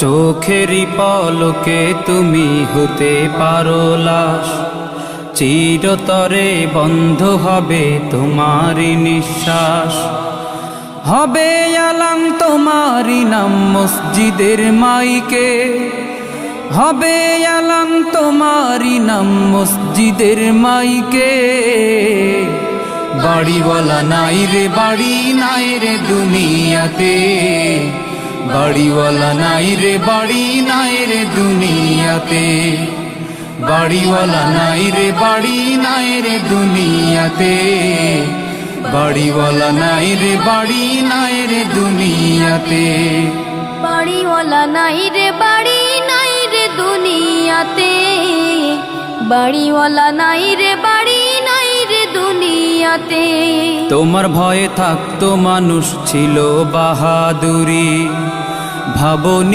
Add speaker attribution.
Speaker 1: চোখেরই পলকে তুমি হতে পারো লাশ, চিরতরে বন্ধ হবে তোমারই নিঃশ্বাস। হবে আলাম তোমারই নাম মসজিদের মাইকে, হবে আলাম তোমারই নাম মসজিদের মাইকে। বাড়িওয়ালা নাই রে বাড়ি নাই রে দুনিয়াতে, বাড়িওয়ালা নাই রে বাড়ি নাই রে দুনিয়াতে, বাড়িওয়ালা নাই রে বাড়ি নাই রে দুনিয়াতে, বাড়িওয়ালা নাই রে বাড়ি নাই রে দুনিয়াতে।
Speaker 2: বাড়িওয়ালা নাই রে বাড়ি নাই রে দুনিয়াতে, বাড়িওয়ালা নাই রে বাড়ি নাই রে দুনিয়াতে।
Speaker 1: তোমার ভয়ে থাকতো মানুষ ছিল বাহাদুরি, ভাবনি